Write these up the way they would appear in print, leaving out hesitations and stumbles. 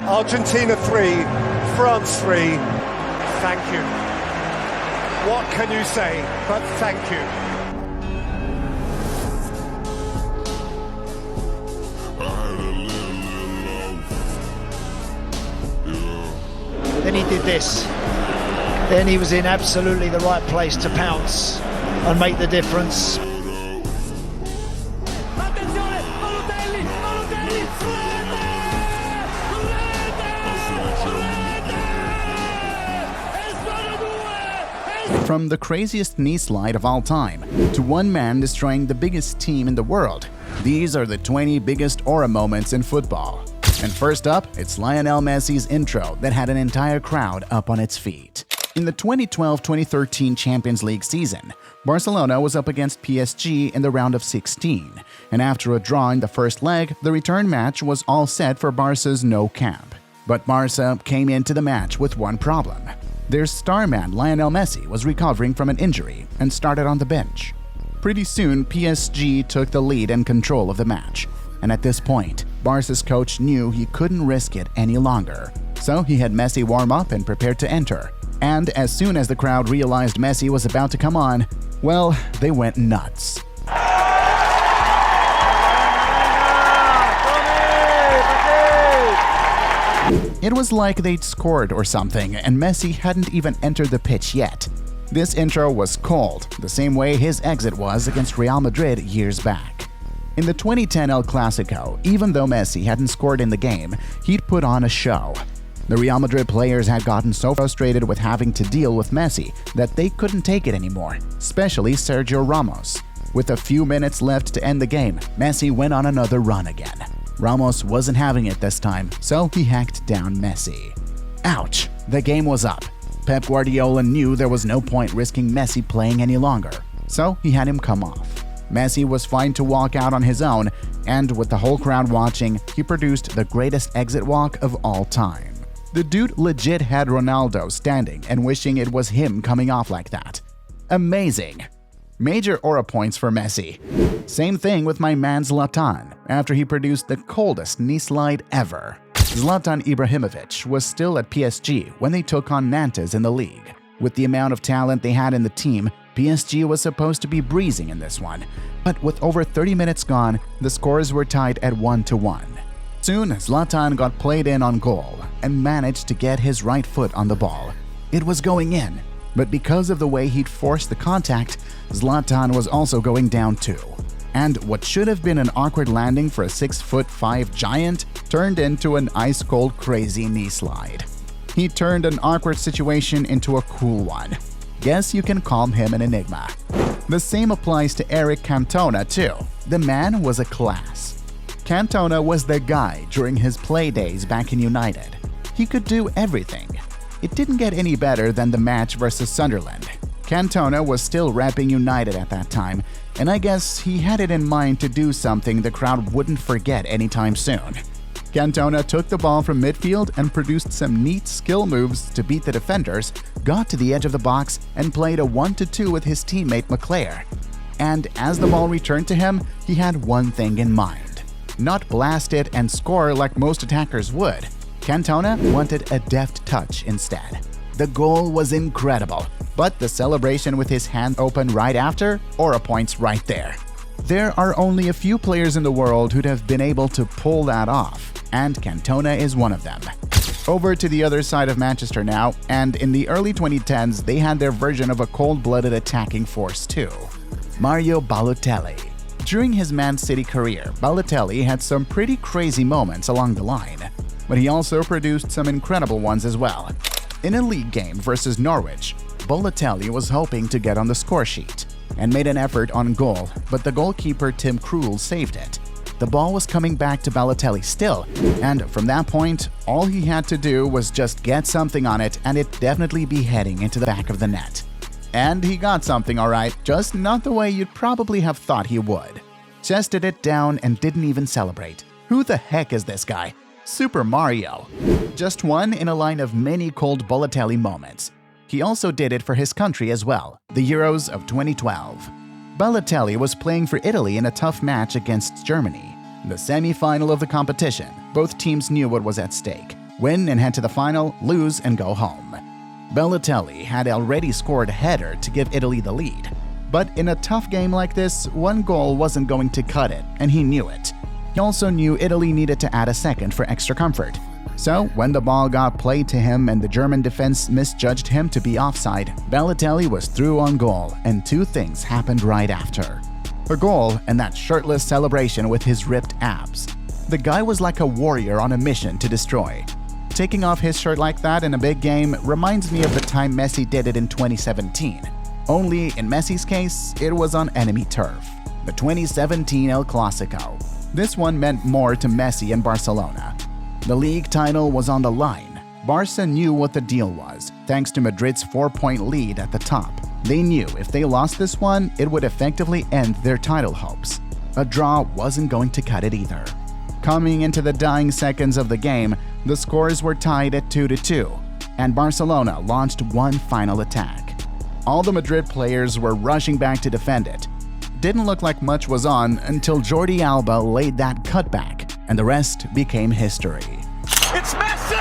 Argentina 3, France 3. Thank you. What can you say but thank you? Then he did this. Then he was in absolutely the right place to pounce and make the difference. From the craziest knee slide of all time to one man destroying the biggest team in the world, these are the 20 biggest aura moments in football. And first up, it's Lionel Messi's intro that had an entire crowd up on its feet. In the 2012-2013 Champions League season, Barcelona was up against PSG in the round of 16, and after a draw in the first leg, the return match was all set for Barca's no camp. But Barca came into the match with one problem. Their star man Lionel Messi was recovering from an injury and started on the bench. Pretty soon, PSG took the lead and control of the match. And at this point, Barca's coach knew he couldn't risk it any longer. So he had Messi warm up and prepared to enter. And as soon as the crowd realized Messi was about to come on, well, they went nuts. It was like they'd scored or something, and Messi hadn't even entered the pitch yet. This intro was cold, the same way his exit was against Real Madrid years back. In the 2010 El Clasico, even though Messi hadn't scored in the game, he'd put on a show. The Real Madrid players had gotten so frustrated with having to deal with Messi that they couldn't take it anymore, especially Sergio Ramos. With a few minutes left to end the game, Messi went on another run again. Ramos wasn't having it this time, so he hacked down Messi. Ouch! The game was up. Pep Guardiola knew there was no point risking Messi playing any longer, so he had him come off. Messi was fine to walk out on his own, and with the whole crowd watching, he produced the greatest exit walk of all time. The dude legit had Ronaldo standing and wishing it was him coming off like that. Amazing! Major aura points for Messi. Same thing with my man Zlatan, after he produced the coldest knee slide ever. Zlatan Ibrahimovic was still at PSG when they took on Nantes in the league. With the amount of talent they had in the team, PSG was supposed to be breezing in this one. But with over 30 minutes gone, the scores were tied at 1-1. Soon, Zlatan got played in on goal and managed to get his right foot on the ball. It was going in, but because of the way he'd forced the contact, Zlatan was also going down too. And what should have been an awkward landing for a 6'5" giant turned into an ice-cold crazy knee slide. He turned an awkward situation into a cool one. Guess you can call him an enigma. The same applies to Eric Cantona too. The man was a class. Cantona was the guy during his play days back in United. He could do everything. It didn't get any better than the match versus Sunderland. Cantona was still repping United at that time, and I guess he had it in mind to do something the crowd wouldn't forget anytime soon. Cantona took the ball from midfield and produced some neat skill moves to beat the defenders, got to the edge of the box, and played a 1-2 with his teammate Leclerc. And as the ball returned to him, he had one thing in mind: not blast it and score like most attackers would. Cantona wanted a deft touch instead. The goal was incredible, but the celebration with his hand open right after, aura points right there. There are only a few players in the world who'd have been able to pull that off, and Cantona is one of them. Over to the other side of Manchester now, and in the early 2010s they had their version of a cold-blooded attacking force too. Mario Balotelli. During his Man City career, Balotelli had some pretty crazy moments along the line, but he also produced some incredible ones as well. In a league game versus Norwich, Balotelli was hoping to get on the score sheet and made an effort on goal, but the goalkeeper Tim Krul saved it. The ball was coming back to Balotelli still, and from that point, all he had to do was just get something on it and it'd definitely be heading into the back of the net. And he got something alright, just not the way you'd probably have thought he would. Chested it down and didn't even celebrate. Who the heck is this guy? Super Mario. Just one in a line of many cold Balotelli moments. He also did it for his country as well, the Euros of 2012. Balotelli was playing for Italy in a tough match against Germany. The semi-final of the competition, both teams knew what was at stake. win and head to the final, lose and go home. Balotelli had already scored a header to give Italy the lead. But in a tough game like this, one goal wasn't going to cut it, and he knew it. He also knew Italy needed to add a second for extra comfort. So, when the ball got played to him and the German defense misjudged him to be offside, Balotelli was through on goal, and two things happened right after. A goal and that shirtless celebration with his ripped abs. The guy was like a warrior on a mission to destroy. Taking off his shirt like that in a big game reminds me of the time Messi did it in 2017. Only, in Messi's case, it was on enemy turf. The 2017 El Clasico. This one meant more to Messi and Barcelona. The league title was on the line. Barca knew what the deal was, thanks to Madrid's 4-point lead at the top. They knew if they lost this one, it would effectively end their title hopes. A draw wasn't going to cut it either. Coming into the dying seconds of the game, the scores were tied at 2-2, and Barcelona launched one final attack. All the Madrid players were rushing back to defend it. Didn't look like much was on until Jordi Alba laid that cutback, and the rest became history. It's Messi!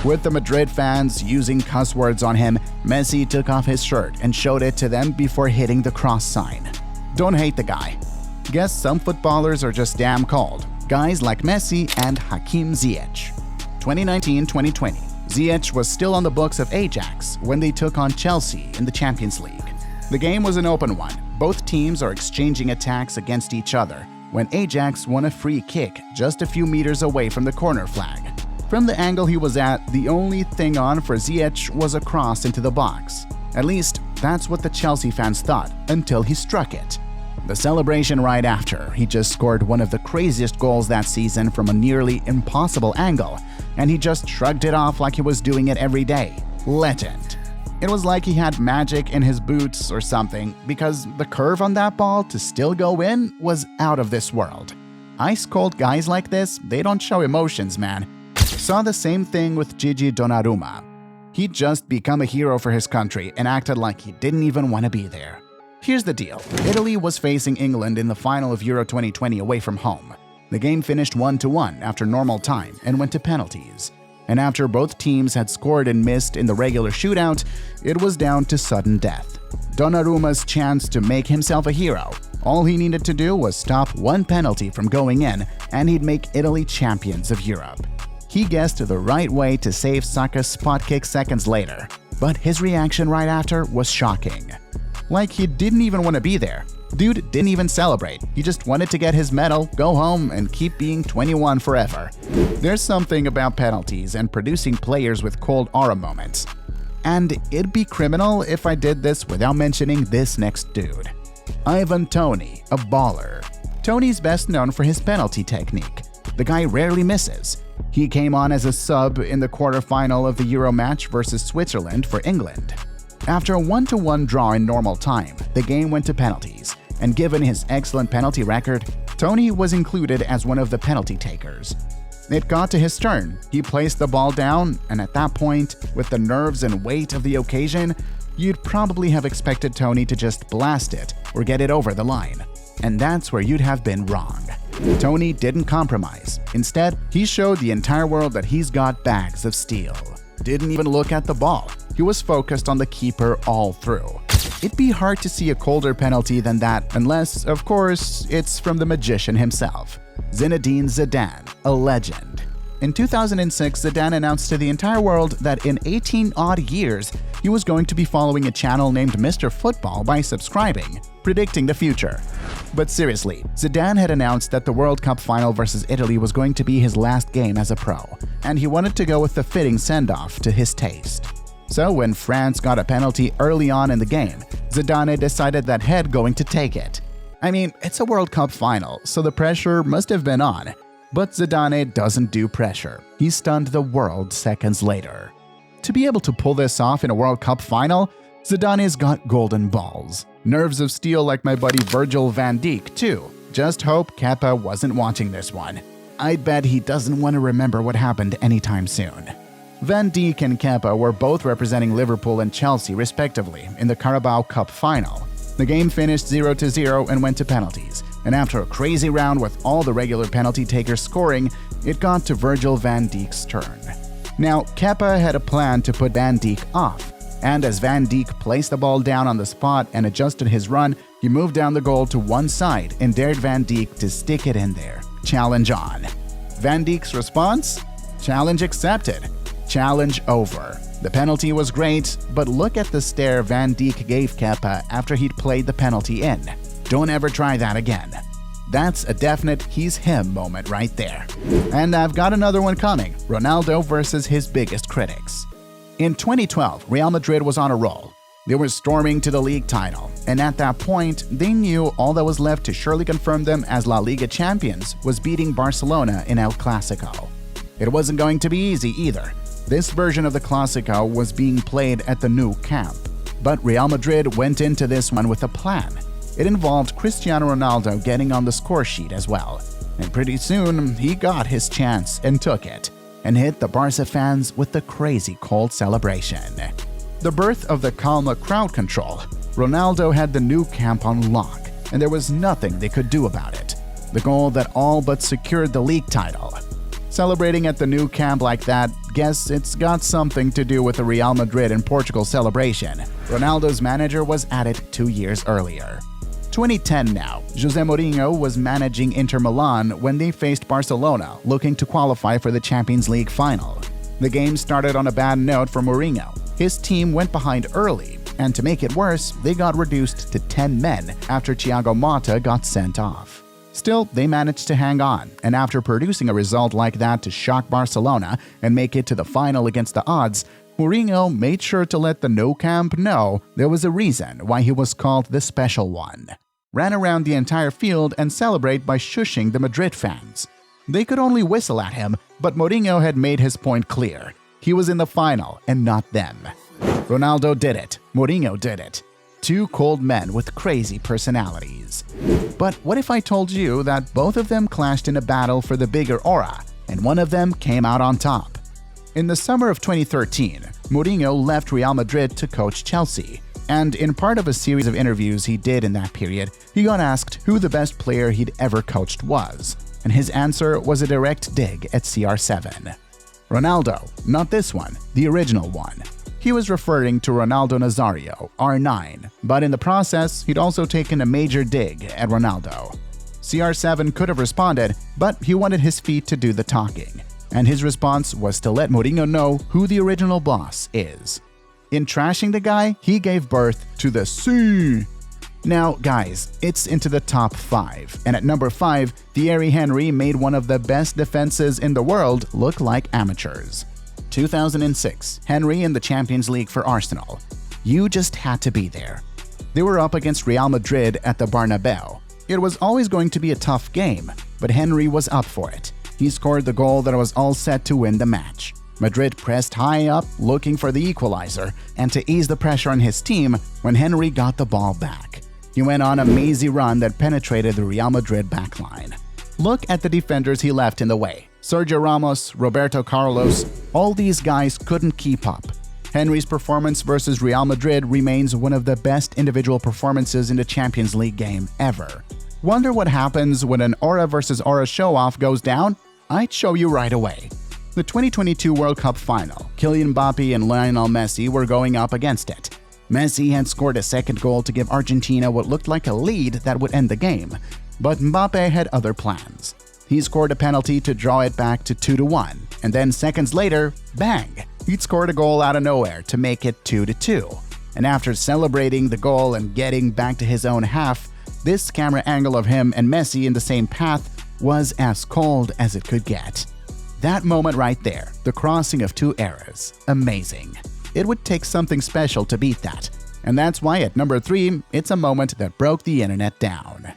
With the Madrid fans using cuss words on him, Messi took off his shirt and showed it to them before hitting the cross sign. Don't hate the guy. Guess some footballers are just damn cold. Guys like Messi and Hakim Ziyech. 2019-2020. Ziyech was still on the books of Ajax when they took on Chelsea in the Champions League. The game was an open one. Both teams are exchanging attacks against each other when Ajax won a free kick just a few meters away from the corner flag. From the angle he was at, the only thing on for Ziyech was a cross into the box. At least, that's what the Chelsea fans thought until he struck it. The celebration right after, he just scored one of the craziest goals that season from a nearly impossible angle, and he just shrugged it off like he was doing it every day. Legend. It was like he had magic in his boots or something, because the curve on that ball to still go in was out of this world. Ice-cold guys like this, they don't show emotions, man. Saw the same thing with Gigi Donnarumma. He'd just become a hero for his country and acted like he didn't even want to be there. Here's the deal. Italy was facing England in the final of Euro 2020 away from home. The game finished 1-1 after normal time and went to penalties. And after both teams had scored and missed in the regular shootout, it was down to sudden death. Donnarumma's chance to make himself a hero. All he needed to do was stop one penalty from going in, and he'd make Italy champions of Europe. He guessed the right way to save Saka's spot kick seconds later, but his reaction right after was shocking. Like he didn't even want to be there. Dude didn't even celebrate. He just wanted to get his medal, go home, and keep being 21 forever. There's something about penalties and producing players with cold aura moments. And it'd be criminal if I did this without mentioning this next dude. Ivan Toney, a baller. Toney's best known for his penalty technique. The guy rarely misses. He came on as a sub in the quarterfinal of the Euro match versus Switzerland for England. After a 1-1 draw in normal time, the game went to penalties, and given his excellent penalty record, Toney was included as one of the penalty takers. It got to his turn. He placed the ball down, and at that point, with the nerves and weight of the occasion, you'd probably have expected Toney to just blast it or get it over the line. And that's where you'd have been wrong. Toney didn't compromise. Instead, he showed the entire world that he's got bags of steel. Didn't even look at the ball. He was focused on the keeper all through. It'd be hard to see a colder penalty than that unless, of course, it's from the magician himself. Zinedine Zidane, a legend. In 2006, Zidane announced to the entire world that in 18-odd years, he was going to be following a channel named Mr. Football by subscribing, predicting the future. But seriously, Zidane had announced that the World Cup final versus Italy was going to be his last game as a pro, and he wanted to go with the fitting send-off to his taste. So when France got a penalty early on in the game, Zidane decided that he'd going to take it. I mean, it's a World Cup final, so the pressure must have been on. But Zidane doesn't do pressure. He stunned the world seconds later. To be able to pull this off in a World Cup final, Zidane's got golden balls. Nerves of steel like my buddy Virgil van Dijk, too. Just hope Kepa wasn't watching this one. I'd bet he doesn't want to remember what happened anytime soon. Van Dijk and Kepa were both representing Liverpool and Chelsea respectively in the Carabao Cup final. The game finished 0-0 and went to penalties, and after a crazy round with all the regular penalty takers scoring, it got to Virgil van Dijk's turn. Now, Kepa had a plan to put Van Dijk off, and as Van Dijk placed the ball down on the spot and adjusted his run, he moved down the goal to one side and dared Van Dijk to stick it in there. Challenge on. Van Dijk's response? Challenge accepted. Challenge over. The penalty was great, but look at the stare Van Dijk gave Kepa after he'd played the penalty in. Don't ever try that again. That's a definite he's him moment right there. And I've got another one coming, Ronaldo versus his biggest critics. In 2012, Real Madrid was on a roll. They were storming to the league title, and at that point, they knew all that was left to surely confirm them as La Liga champions was beating Barcelona in El Clásico. It wasn't going to be easy either. This version of the Clásico was being played at the Nou Camp, but Real Madrid went into this one with a plan. It involved Cristiano Ronaldo getting on the score sheet as well, and pretty soon he got his chance and took it, and hit the Barca fans with the crazy cold celebration. The birth of the calmer crowd control, Ronaldo had the Nou Camp on lock, and there was nothing they could do about it. The goal that all but secured the league title. Celebrating at the Nou Camp like that, guess it's got something to do with the Real Madrid and Portugal celebration. Ronaldo's manager was at it 2 years earlier. 2010 now, José Mourinho was managing Inter Milan when they faced Barcelona, looking to qualify for the Champions League final. The game started on a bad note for Mourinho. His team went behind early, and to make it worse, they got reduced to 10 men after Thiago Motta got sent off. Still, they managed to hang on, and after producing a result like that to shock Barcelona and make it to the final against the odds, Mourinho made sure to let the Nou Camp know there was a reason why he was called the Special One. Ran around the entire field and celebrate by shushing the Madrid fans. They could only whistle at him, but Mourinho had made his point clear. He was in the final and not them. Ronaldo did it. Mourinho did it. Two cold men with crazy personalities. But what if I told you that both of them clashed in a battle for the bigger aura, and one of them came out on top? In the summer of 2013, Mourinho left Real Madrid to coach Chelsea. And in part of a series of interviews he did in that period, he got asked who the best player he'd ever coached was, and his answer was a direct dig at CR7. Ronaldo, not this one, the original one. He was referring to Ronaldo Nazario, R9, but in the process, he'd also taken a major dig at Ronaldo. CR7 could have responded, but he wanted his feet to do the talking, and his response was to let Mourinho know who the original boss is. In trashing the guy, he gave birth to the C. Now, guys, it's into the top 5, and at number 5, Thierry Henry made one of the best defenses in the world look like amateurs. 2006, Henry in the Champions League for Arsenal. You just had to be there. They were up against Real Madrid at the Bernabeu. It was always going to be a tough game, but Henry was up for it. He scored the goal that was all set to win the match. Madrid pressed high up, looking for the equalizer, and to ease the pressure on his team when Henry got the ball back. He went on a mazy run that penetrated the Real Madrid backline. Look at the defenders he left in the way. Sergio Ramos, Roberto Carlos, all these guys couldn't keep up. Henry's performance versus Real Madrid remains one of the best individual performances in the Champions League game ever. Wonder what happens when an aura versus aura show-off goes down? I'd show you right away. The 2022 World Cup final, Kylian Mbappe and Lionel Messi were going up against it. Messi had scored a second goal to give Argentina what looked like a lead that would end the game, but Mbappe had other plans. He scored a penalty to draw it back to 2-1, and then seconds later, bang! He'd scored a goal out of nowhere to make it 2-2. And after celebrating the goal and getting back to his own half, this camera angle of him and Messi in the same path was as cold as it could get. That moment right there, the crossing of two eras, amazing. It would take something special to beat that. And that's why at number 3, it's a moment that broke the internet down.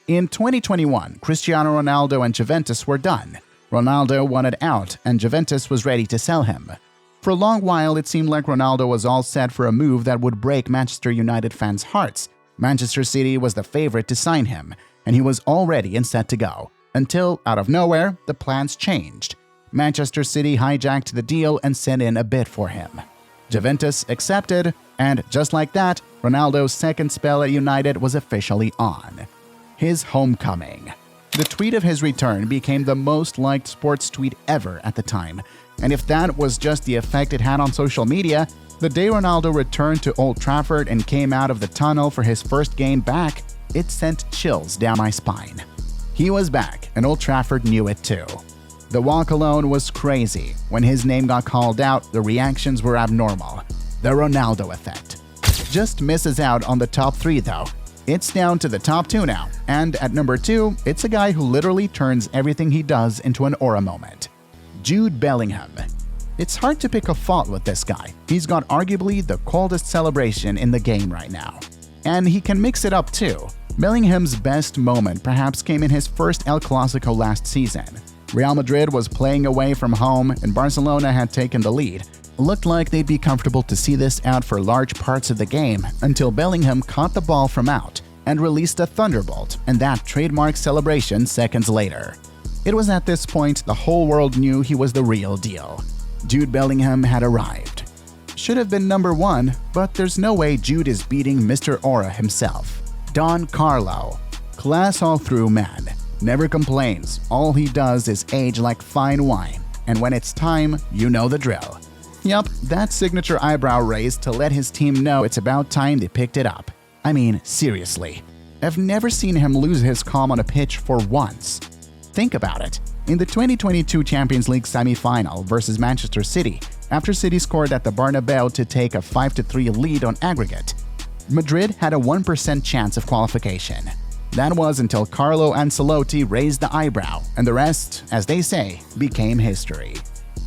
In 2021, Cristiano Ronaldo and Juventus were done. Ronaldo wanted out, and Juventus was ready to sell him. For a long while, it seemed like Ronaldo was all set for a move that would break Manchester United fans' hearts. Manchester City was the favorite to sign him, and he was all ready and set to go. Until, out of nowhere, the plans changed. Manchester City hijacked the deal and sent in a bid for him. Juventus accepted, and just like that, Ronaldo's second spell at United was officially on. His homecoming. The tweet of his return became the most liked sports tweet ever at the time. And if that was just the effect it had on social media, the day Ronaldo returned to Old Trafford and came out of the tunnel for his first game back, it sent chills down my spine. He was back, and Old Trafford knew it too. The walk alone was crazy. When his name got called out, the reactions were abnormal. The Ronaldo effect. Just misses out on the top 3 though. It's down to the top 2 now, and at number 2, it's a guy who literally turns everything he does into an aura moment. Jude Bellingham. It's hard to pick a fault with this guy. He's got arguably the coldest celebration in the game right now. And he can mix it up too. Bellingham's best moment perhaps came in his first El Clasico last season. Real Madrid was playing away from home and Barcelona had taken the lead. Looked like they'd be comfortable to see this out for large parts of the game until Bellingham caught the ball from out and released a thunderbolt and that trademark celebration seconds later. It was at this point the whole world knew he was the real deal. Jude Bellingham had arrived. Should have been number 1, but there's no way Jude is beating Mr. Aura himself. Don Carlo. Class all through, man. Never complains. All he does is age like fine wine. And when it's time, you know the drill. Yup, that signature eyebrow raise to let his team know it's about time they picked it up. I mean, seriously. I've never seen him lose his calm on a pitch for once. Think about it. In the 2022 Champions League semi-final versus Manchester City, after City scored at the Bernabeu to take a 5-3 lead on aggregate, Madrid had a 1% chance of qualification. That was until Carlo Ancelotti raised the eyebrow, and the rest, as they say, became history.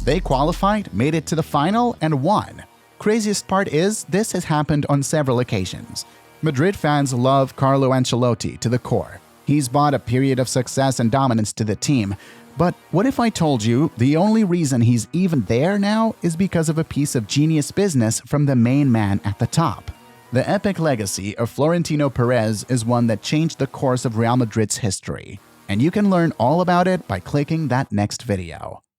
They qualified, made it to the final, and won. Craziest part is, this has happened on several occasions. Madrid fans love Carlo Ancelotti to the core. He's brought a period of success and dominance to the team. But what if I told you the only reason he's even there now is because of a piece of genius business from the main man at the top? The epic legacy of Florentino Perez is one that changed the course of Real Madrid's history. And you can learn all about it by clicking that next video.